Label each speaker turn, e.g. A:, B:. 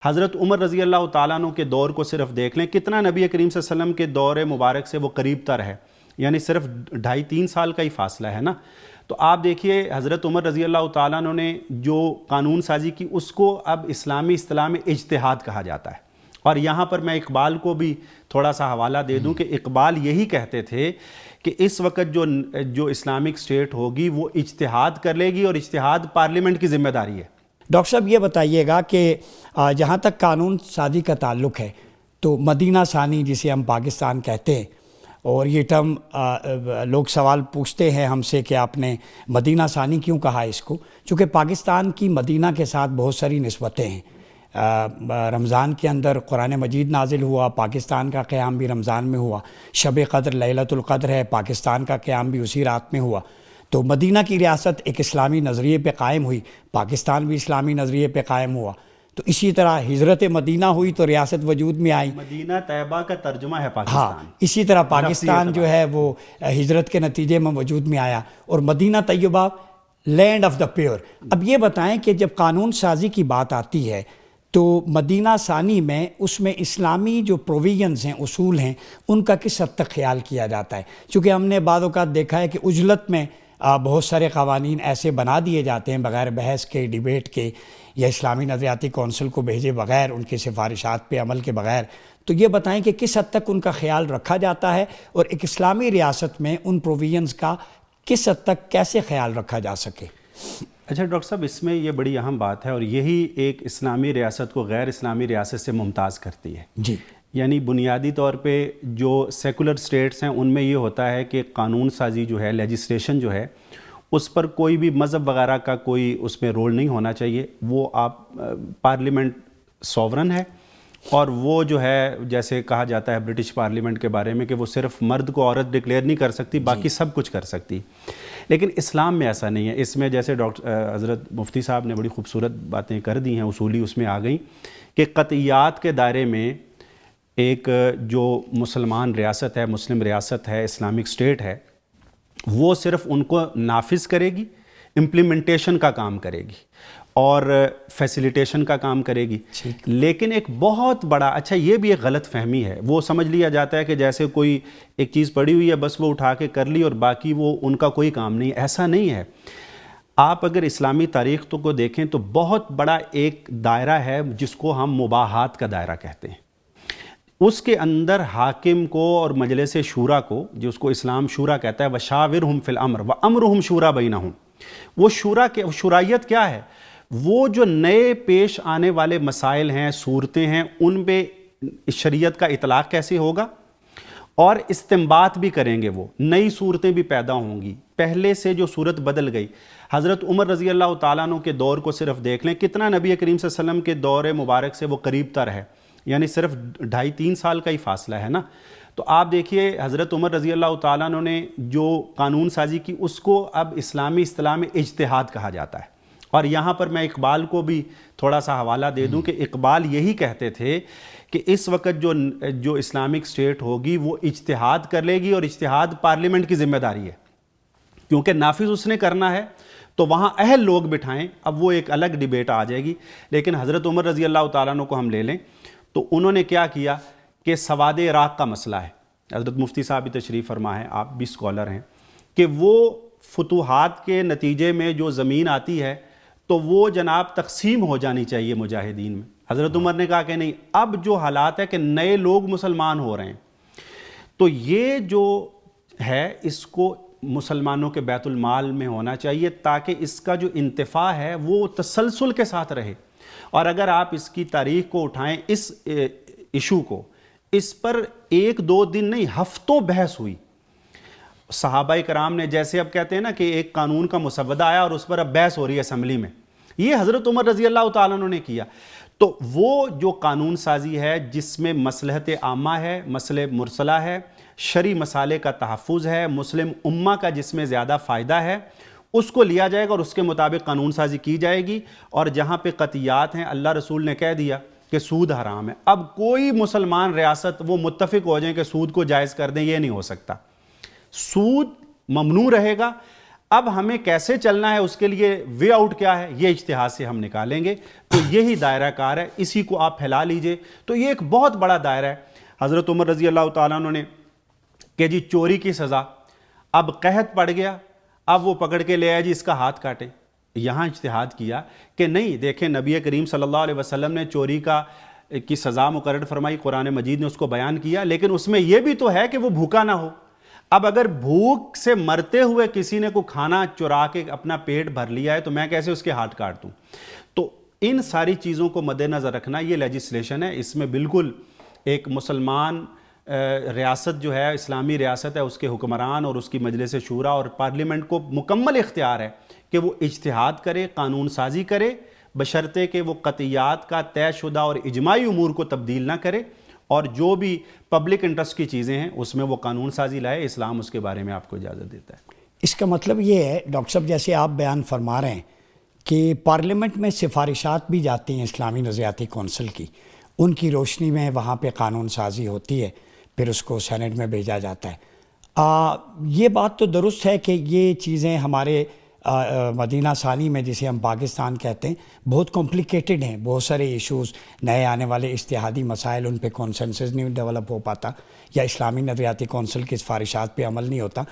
A: حضرت عمر رضی اللہ تعالیٰ عنہ کے دور کو صرف دیکھ لیں، کتنا نبی کریم صلی اللہ علیہ وسلم کے دور مبارک سے وہ قریب تر ہے، یعنی صرف 2.5-3 سال کا ہی فاصلہ ہے نا۔ تو آپ دیکھیے حضرت عمر رضی اللہ تعالیٰ عنہ نے جو قانون سازی کی اس کو اب اسلامی اصطلاح میں اجتہاد کہا جاتا ہے۔ اور یہاں پر میں اقبال کو بھی تھوڑا سا حوالہ دے دوں کہ اقبال یہی کہتے تھے کہ اس وقت جو اسلامک اسٹیٹ ہوگی وہ اجتہاد کر لے گی، اور اجتہاد پارلیمنٹ کی ذمہ داری ہے۔
B: ڈاکٹر صاحب یہ بتائیے گا کہ جہاں تک قانون سازی کا تعلق ہے تو مدینہ ثانی جسے ہم پاکستان کہتے ہیں، اور یہ ٹرم لوگ سوال پوچھتے ہیں ہم سے کہ آپ نے مدینہ ثانی کیوں کہا اس کو، چونکہ پاکستان کی مدینہ کے ساتھ بہت ساری نسبتیں ہیں۔ رمضان کے اندر قرآن مجید نازل ہوا، پاکستان کا قیام بھی رمضان میں ہوا، شب قدر لیلۃ القدر ہے، پاکستان کا قیام بھی اسی رات میں ہوا۔ تو مدینہ کی ریاست ایک اسلامی نظریے پہ قائم ہوئی، پاکستان بھی اسلامی نظریے پہ قائم ہوا۔ تو اسی طرح ہجرت مدینہ ہوئی تو ریاست وجود میں آئی،
A: مدینہ طیبہ کا ترجمہ ہے پاکستان۔
B: ہاں، اسی طرح پاکستان جو ہے وہ ہجرت کے نتیجے میں وجود میں آیا، اور مدینہ طیبہ لینڈ آف دا پیور۔ اب یہ بتائیں کہ جب قانون سازی کی بات آتی ہے تو مدینہ ثانی میں اس میں اسلامی جو پروویژنز ہیں، اصول ہیں، ان کا کس حد تک خیال کیا جاتا ہے؟ چونکہ ہم نے بعض اوقات دیکھا ہے کہ عجلت میں بہت سارے قوانین ایسے بنا دیے جاتے ہیں بغیر بحث کے، ڈیبیٹ کے، یا اسلامی نظریاتی کونسل کو بھیجے بغیر، ان کی سفارشات پہ عمل کے بغیر۔ تو یہ بتائیں کہ کس حد تک ان کا خیال رکھا جاتا ہے، اور ایک اسلامی ریاست میں ان پروویژنز کا کس حد تک کیسے خیال رکھا جا سکے؟
A: اچھا ڈاکٹر صاحب، اس میں یہ بڑی اہم بات ہے، اور یہی ایک اسلامی ریاست کو غیر اسلامی ریاست سے ممتاز کرتی ہے۔
B: جی،
A: یعنی بنیادی طور پہ جو سیکولر سٹیٹس ہیں ان میں یہ ہوتا ہے کہ قانون سازی جو ہے، لیجسلیشن جو ہے، اس پر کوئی بھی مذہب وغیرہ کا کوئی اس میں رول نہیں ہونا چاہیے۔ وہ آپ پارلیمنٹ سوورن ہے، اور وہ جو ہے جیسے کہا جاتا ہے برٹش پارلیمنٹ کے بارے میں کہ وہ صرف مرد کو عورت ڈکلیئر نہیں کر سکتی، باقی سب کچھ کر سکتی۔ لیکن اسلام میں ایسا نہیں ہے۔ اس میں جیسے حضرت مفتی صاحب نے بڑی خوبصورت باتیں کر دی ہیں، اصولی اس میں آ گئیں کہ قطعیات کے دائرے میں ایک جو مسلمان ریاست ہے، مسلم ریاست ہے، اسلامک اسٹیٹ ہے، وہ صرف ان کو نافذ کرے گی، امپلیمنٹیشن کا کام کرے گی، اور فیسیلیٹیشن کا کام کرے گی۔ لیکن ایک بہت بڑا، اچھا یہ بھی ایک غلط فہمی ہے، وہ سمجھ لیا جاتا ہے کہ جیسے کوئی ایک چیز پڑی ہوئی ہے بس وہ اٹھا کے کر لی اور باقی وہ ان کا کوئی کام نہیں۔ ایسا نہیں ہے۔ آپ اگر اسلامی تاریخ کو دیکھیں تو بہت بڑا ایک دائرہ ہے جس کو ہم مباحات کا دائرہ کہتے ہیں۔ اس کے اندر حاکم کو اور مجلس شورا کو، جس کو اسلام شورا کہتا ہے، وشاورہم فی الامر وامرہم شورا بینہم، وہ شورائیت کیا ہے؟ وہ جو نئے پیش آنے والے مسائل ہیں، صورتیں ہیں، ان پہ شریعت کا اطلاق کیسے ہوگا، اور استنباط بھی کریں گے، وہ نئی صورتیں بھی پیدا ہوں گی۔ پہلے سے جو صورت بدل گئی، حضرت عمر رضی اللہ تعالیٰ عنہ کے دور کو صرف دیکھ لیں، کتنا نبی کریم صلی اللہ علیہ وسلم کے دور مبارک سے وہ قریب تر ہے، یعنی صرف 2.5-3 سال کا ہی فاصلہ ہے نا۔ تو آپ دیکھیے حضرت عمر رضی اللہ تعالیٰ عنہ نے جو قانون سازی کی اس کو اب اسلامی اصطلاح میں اجتہاد کہا جاتا ہے۔ اور یہاں پر میں اقبال کو بھی تھوڑا سا حوالہ دے دوں کہ اقبال یہی کہتے تھے کہ اس وقت جو اسلامک اسٹیٹ ہوگی وہ اجتہاد کر لے گی، اور اجتہاد پارلیمنٹ کی ذمہ داری ہے، کیونکہ نافذ اس نے کرنا ہے تو وہاں اہل لوگ بٹھائیں۔ اب وہ ایک الگ ڈیبیٹ آ جائے گی، لیکن حضرت عمر رضی اللہ تعالیٰ عنہ کو ہم لے لیں تو انہوں نے کیا کیا کہ سواد عراق کا مسئلہ ہے، حضرت مفتی صاحب بھی تشریف فرما ہیں، آپ بھی اسکالر ہیں، کہ وہ فتوحات کے نتیجے میں جو زمین آتی ہے تو وہ جناب تقسیم ہو جانی چاہیے مجاہدین میں۔ حضرت عمر نے کہا کہ نہیں، اب جو حالات ہے کہ نئے لوگ مسلمان ہو رہے ہیں، تو یہ جو ہے اس کو مسلمانوں کے بیت المال میں ہونا چاہیے، تاکہ اس کا جو انتفاع ہے وہ تسلسل کے ساتھ رہے۔ اور اگر آپ اس کی تاریخ کو اٹھائیں، اس ایشو کو، اس پر 1-2 دن نہیں، ہفتوں بحث ہوئی۔ صحابہ کرام نے، جیسے اب کہتے ہیں نا کہ ایک قانون کا مسودہ آیا اور اس پر اب بحث ہو رہی ہے اسمبلی میں، یہ حضرت عمر رضی اللہ تعالیٰ عنہ نے کیا۔ تو وہ جو قانون سازی ہے جس میں مصلحت عامہ ہے، مسئلہ مرسلہ ہے، شرعی مسالے کا تحفظ ہے، مسلم امہ کا جس میں زیادہ فائدہ ہے، اس کو لیا جائے گا اور اس کے مطابق قانون سازی کی جائے گی۔ اور جہاں پہ قطعیات ہیں، اللہ رسول نے کہہ دیا کہ سود حرام ہے، اب کوئی مسلمان ریاست وہ متفق ہو جائیں کہ سود کو جائز کر دیں، یہ نہیں ہو سکتا۔ سود ممنوع رہے گا۔ اب ہمیں کیسے چلنا ہے، اس کے لیے وے آؤٹ کیا ہے، یہ اجتہاد سے ہم نکالیں گے. تو یہی دائرہ کار ہے، اسی کو آپ پھیلا لیجئے. تو یہ ایک بہت بڑا دائرہ ہے. حضرت عمر رضی اللہ تعالیٰ عنہ نے کہ جی چوری کی سزا، اب قحط پڑ گیا، اب وہ پکڑ کے لے آئے جی اس کا ہاتھ کاٹیں. یہاں اجتہاد کیا کہ نہیں، دیکھیں نبی کریم صلی اللہ علیہ وسلم نے چوری کی سزا مقرر فرمائی، قرآن مجید نے اس کو بیان کیا، لیکن اس میں یہ بھی تو ہے کہ وہ بھوکا نہ ہو. اب اگر بھوک سے مرتے ہوئے کسی نے کوئی کھانا چرا کے اپنا پیٹ بھر لیا ہے تو میں کیسے اس کے ہاتھ کاٹ دوں؟ تو ان ساری چیزوں کو مد نظر رکھنا یہ لیجسلیشن ہے. اس میں بالکل ایک مسلمان ریاست جو ہے، اسلامی ریاست ہے، اس کے حکمران اور اس کی مجلس شورا اور پارلیمنٹ کو مکمل اختیار ہے کہ وہ اجتہاد کرے، قانون سازی کرے، بشرطے کہ وہ قطعیات کا طے شدہ اور اجماعی امور کو تبدیل نہ کرے، اور جو بھی پبلک انٹرسٹ کی چیزیں ہیں اس میں وہ قانون سازی لائے. اسلام اس کے بارے میں آپ کو اجازت دیتا ہے.
B: اس کا مطلب یہ ہے ڈاکٹر صاحب، جیسے آپ بیان فرما رہے ہیں کہ پارلیمنٹ میں سفارشات بھی جاتی ہیں اسلامی نظریاتی کونسل کی، ان کی روشنی میں وہاں پہ قانون سازی ہوتی ہے، پھر اس کو سینٹ میں بھیجا جاتا ہے. یہ بات تو درست ہے کہ یہ چیزیں ہمارے مدینہ ثانی میں، جسے ہم پاکستان کہتے ہیں، بہت کمپلیکیٹڈ ہیں. بہت سارے ایشوز، نئے آنے والے اجتہادی مسائل، ان پہ کانسنسس نہیں ڈیولپ ہو پاتا، یا اسلامی نظریاتی کونسل کی سفارشات پہ عمل نہیں ہوتا.